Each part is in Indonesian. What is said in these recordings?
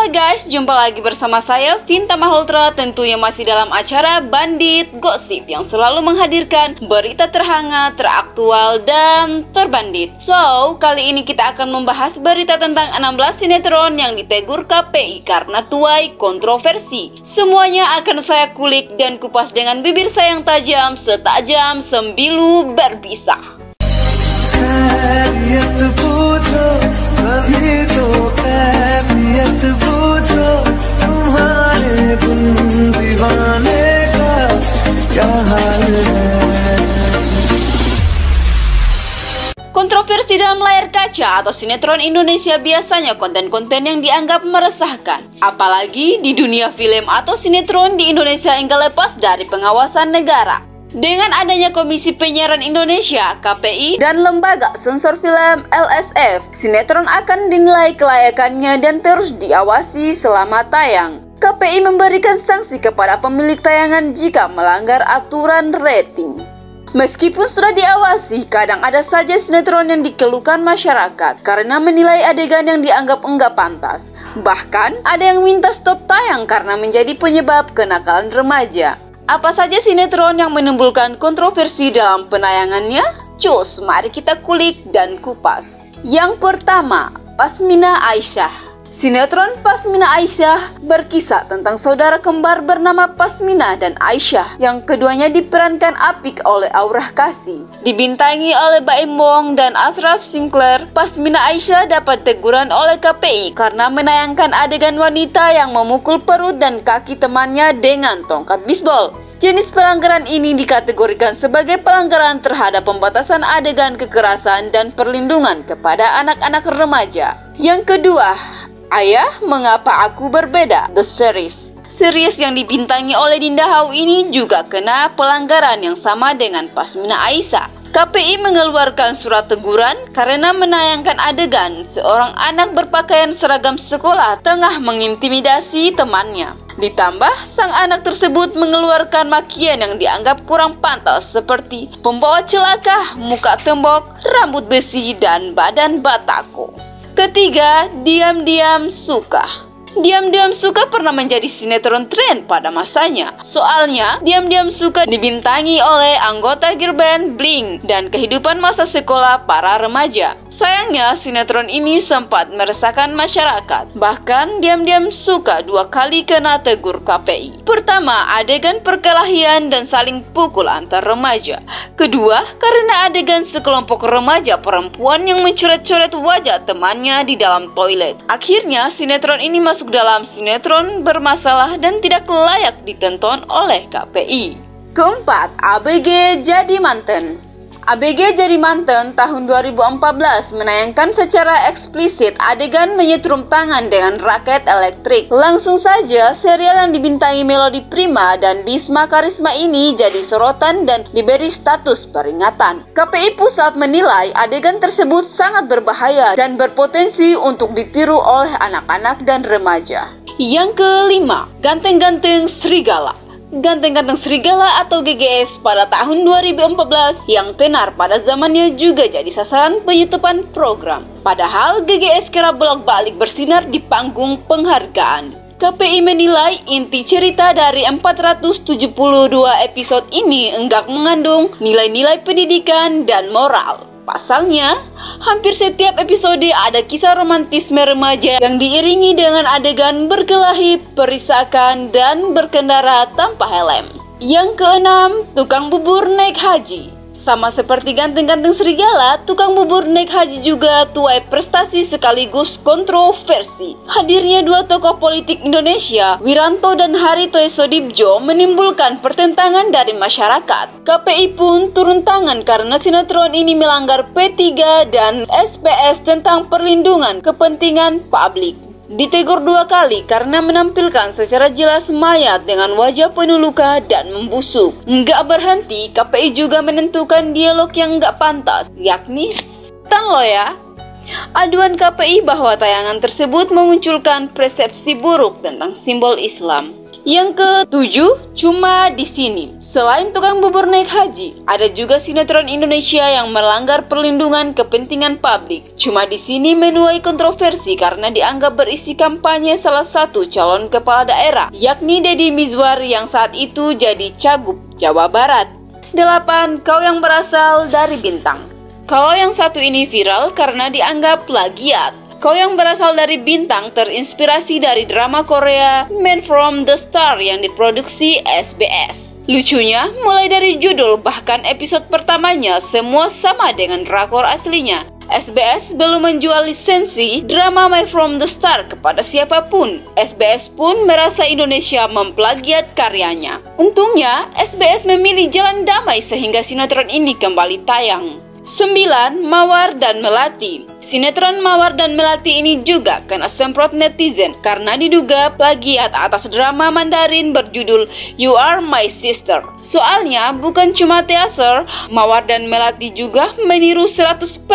Halo guys, jumpa lagi bersama saya Vinta Maholtra, tentunya masih dalam acara Bandit Gosip yang selalu menghadirkan berita terhangat, teraktual, dan terbandit. So, kali ini kita akan membahas berita tentang 16 sinetron yang ditegur KPI karena tuai kontroversi. Semuanya akan saya kulik dan kupas dengan bibir saya yang tajam, setajam sembilu berbisa. Kontroversi dalam layar kaca atau sinetron Indonesia biasanya konten-konten yang dianggap meresahkan. Apalagi di dunia film atau sinetron di Indonesia enggak lepas dari pengawasan negara. Dengan adanya Komisi Penyiaran Indonesia, KPI, dan Lembaga Sensor Film LSF, sinetron akan dinilai kelayakannya dan terus diawasi selama tayang. KPI memberikan sanksi kepada pemilik tayangan jika melanggar aturan rating. Meskipun sudah diawasi, kadang ada saja sinetron yang dikeluhkan masyarakat karena menilai adegan yang dianggap enggak pantas. Bahkan, ada yang minta stop tayang karena menjadi penyebab kenakalan remaja. Apa saja sinetron yang menimbulkan kontroversi dalam penayangannya? Cus, mari kita kulik dan kupas. Yang pertama, Pasmina Aisyah. Sinetron Pasmina Aisyah berkisah tentang saudara kembar bernama Pasmina dan Aisyah yang keduanya diperankan apik oleh Aurah Kasih. Dibintangi oleh Baim Wong dan Ashraf Sinclair, Pasmina Aisyah dapat teguran oleh KPI karena menayangkan adegan wanita yang memukul perut dan kaki temannya dengan tongkat bisbol. Jenis pelanggaran ini dikategorikan sebagai pelanggaran terhadap pembatasan adegan kekerasan dan perlindungan kepada anak-anak remaja. Yang kedua, Ayah, Mengapa Aku Berbeda? The Series. Series yang dibintangi oleh Dinda Hau ini juga kena pelanggaran yang sama dengan Pasmina Aisyah. KPI mengeluarkan surat teguran karena menayangkan adegan seorang anak berpakaian seragam sekolah tengah mengintimidasi temannya. Ditambah, sang anak tersebut mengeluarkan makian yang dianggap kurang pantas seperti pembawa celaka, muka tembok, rambut besi, dan badan batako. Ketiga, Diam-Diam Suka. Diam-Diam Suka pernah menjadi sinetron tren pada masanya. Soalnya, Diam-Diam Suka dibintangi oleh anggota girl band Blink dan kehidupan masa sekolah para remaja. Sayangnya, sinetron ini sempat meresahkan masyarakat. Bahkan, Diam-Diam Suka 2 kali kena tegur KPI. Pertama, adegan perkelahian dan saling pukul antar remaja. Kedua, karena adegan sekelompok remaja perempuan yang mencoret-coret wajah temannya di dalam toilet. Akhirnya, sinetron ini masuk dalam sinetron bermasalah dan tidak layak ditonton oleh KPI. Keempat, ABG Jadi Manten. ABG Jadi Manten tahun 2014 menayangkan secara eksplisit adegan menyetrum tangan dengan raket elektrik. Langsung saja, serial yang dibintangi Melody Prima dan Bisma Karisma ini jadi sorotan dan diberi status peringatan. KPI Pusat menilai adegan tersebut sangat berbahaya dan berpotensi untuk ditiru oleh anak-anak dan remaja. Yang kelima, Ganteng-Ganteng Serigala. Ganteng-Ganteng Serigala atau GGS pada tahun 2014 yang tenar pada zamannya juga jadi sasaran penyutupan program. Padahal GGS kerap bolak-balik bersinar di panggung penghargaan. KPI menilai inti cerita dari 472 episode ini enggak mengandung nilai-nilai pendidikan dan moral. Pasalnya, hampir setiap episode ada kisah romantisme remaja yang diiringi dengan adegan berkelahi, perisakan, dan berkendara tanpa helm. Yang keenam, Tukang Bubur Naik Haji. Sama seperti Ganteng-Ganteng Serigala, Tukang Bubur Naik Haji juga tuai prestasi sekaligus kontroversi. Hadirnya 2 tokoh politik Indonesia, Wiranto dan Harito Sodibjo, menimbulkan pertentangan dari masyarakat. KPI pun turun tangan karena sinetron ini melanggar P3 dan SPS tentang perlindungan kepentingan publik. Ditegur 2 kali karena menampilkan secara jelas mayat dengan wajah penuh luka dan membusuk. Nggak berhenti, KPI juga menentukan dialog yang nggak pantas, yakni "Setan lo ya". Aduan KPI bahwa tayangan tersebut memunculkan persepsi buruk tentang simbol Islam. Yang ke-7, Cuma di Sini. Selain tukang bubur naik haji, ada juga sinetron Indonesia yang melanggar perlindungan kepentingan publik. Cuma di sini menuai kontroversi karena dianggap berisi kampanye salah satu calon kepala daerah, yakni Deddy Mizwar yang saat itu jadi Cagup Jawa Barat. 8. Kau yang berasal dari Bintang. Kalau yang satu ini viral karena dianggap plagiat. Kau yang berasal dari Bintang terinspirasi dari drama Korea Man from the Star yang diproduksi SBS. Lucunya, mulai dari judul bahkan episode pertamanya semua sama dengan drakor aslinya. SBS belum menjual lisensi drama My From The Star kepada siapapun. SBS pun merasa Indonesia memplagiat karyanya. Untungnya, SBS memilih jalan damai sehingga sinetron ini kembali tayang. 9. Mawar dan Melati. Sinetron Mawar dan Melati ini juga kena semprot netizen karena diduga plagiat atas drama Mandarin berjudul You Are My Sister. Soalnya bukan cuma teaser, Mawar dan Melati juga meniru 100%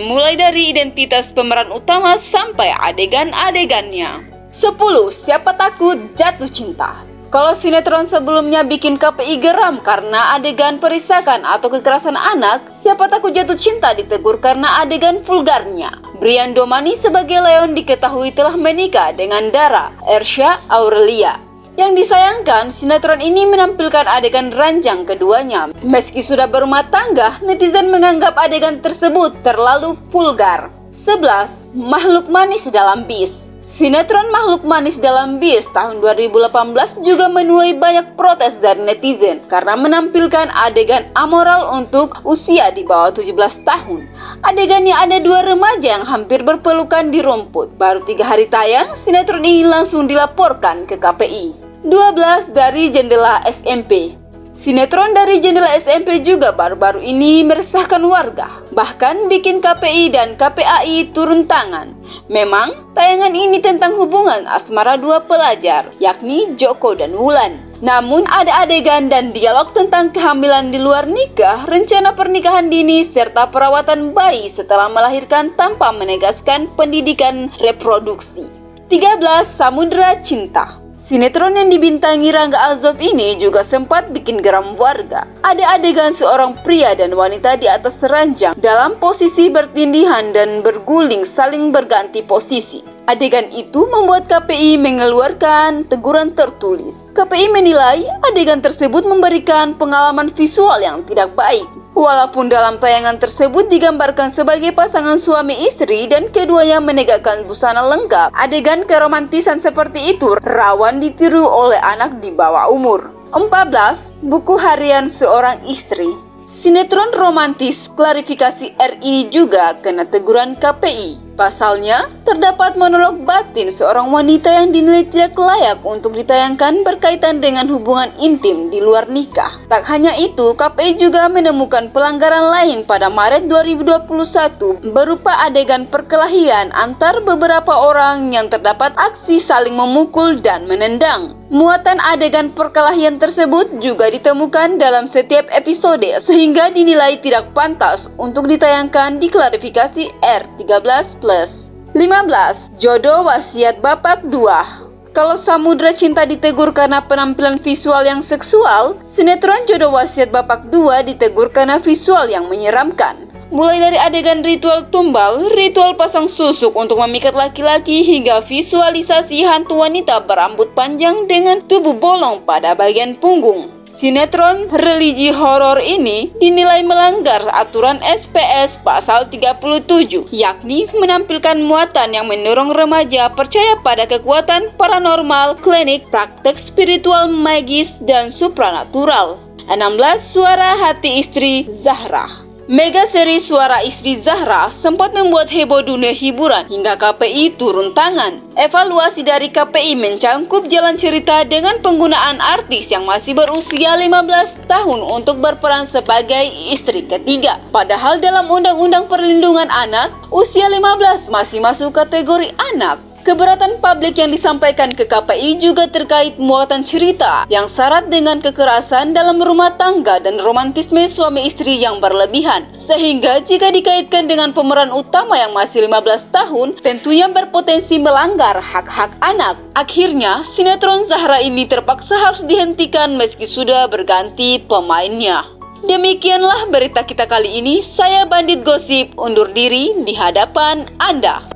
mulai dari identitas pemeran utama sampai adegan-adegannya. 10. Siapa takut jatuh cinta. Kalau sinetron sebelumnya bikin KPI geram karena adegan perisakan atau kekerasan anak, Siapa takut jatuh cinta ditegur karena adegan vulgarnya. Brian Domani sebagai Leon diketahui telah menikah dengan Dara Ersha Aurelia. Yang disayangkan, sinetron ini menampilkan adegan ranjang keduanya. Meski sudah berumah tangga, netizen menganggap adegan tersebut terlalu vulgar. 11. Makhluk Manis Dalam Bis. Sinetron Makhluk Manis Dalam Bis tahun 2018 juga menuai banyak protes dari netizen karena menampilkan adegan amoral untuk usia di bawah 17 tahun. Adegannya ada dua remaja yang hampir berpelukan di rumput. Baru 3 hari tayang, sinetron ini langsung dilaporkan ke KPI. 12. Dari Jendela SMP. Sinetron Dari Jendela SMP juga baru-baru ini meresahkan warga, bahkan bikin KPI dan KPAI turun tangan. Memang, tayangan ini tentang hubungan asmara dua pelajar, yakni Joko dan Wulan. Namun ada adegan dan dialog tentang kehamilan di luar nikah, rencana pernikahan dini, serta perawatan bayi setelah melahirkan tanpa menegaskan pendidikan reproduksi. 13. Samudra Cinta. Sinetron yang dibintangi Rangga Azof ini juga sempat bikin geram warga. Ada adegan seorang pria dan wanita di atas ranjang dalam posisi bertindihan dan berguling saling berganti posisi. Adegan itu membuat KPI mengeluarkan teguran tertulis. KPI menilai adegan tersebut memberikan pengalaman visual yang tidak baik. Walaupun dalam tayangan tersebut digambarkan sebagai pasangan suami istri dan keduanya menegakkan busana lengkap, adegan keromantisan seperti itu rawan ditiru oleh anak di bawah umur. 14. Buku Harian Seorang Istri. Sinetron romantis Klarifikasi RI juga kena teguran KPI. Pasalnya, terdapat monolog batin seorang wanita yang dinilai tidak layak untuk ditayangkan berkaitan dengan hubungan intim di luar nikah. Tak hanya itu, KPI juga menemukan pelanggaran lain pada Maret 2021 berupa adegan perkelahian antar beberapa orang yang terdapat aksi saling memukul dan menendang. Muatan adegan perkelahian tersebut juga ditemukan dalam setiap episode sehingga dinilai tidak pantas untuk ditayangkan di klarifikasi R13+. 15. Jodoh Wasiat Bapak 2. Kalau Samudra Cinta ditegur karena penampilan visual yang seksual, sinetron Jodoh Wasiat Bapak 2 ditegur karena visual yang menyeramkan. Mulai dari adegan ritual tumbal, ritual pasang susuk untuk memikat laki-laki, hingga visualisasi hantu wanita berambut panjang dengan tubuh bolong pada bagian punggung. Sinetron religi horor ini dinilai melanggar aturan SPS pasal 37, yakni menampilkan muatan yang mendorong remaja percaya pada kekuatan paranormal, klinik, praktek spiritual magis, dan supranatural. 16. Suara Hati Istri Zahra. Mega seri Suara Istri Zahra sempat membuat heboh dunia hiburan hingga KPI turun tangan. Evaluasi dari KPI mencangkup jalan cerita dengan penggunaan artis yang masih berusia 15 tahun untuk berperan sebagai istri ketiga. Padahal dalam Undang-Undang Perlindungan Anak, usia 15 masih masuk kategori anak. Keberatan publik yang disampaikan ke KPI juga terkait muatan cerita yang syarat dengan kekerasan dalam rumah tangga dan romantisme suami istri yang berlebihan. Sehingga jika dikaitkan dengan pemeran utama yang masih 15 tahun, tentunya berpotensi melanggar hak-hak anak. Akhirnya, sinetron Zahra ini terpaksa harus dihentikan meski sudah berganti pemainnya. Demikianlah berita kita kali ini. Saya Bandit Gosip undur diri di hadapan Anda.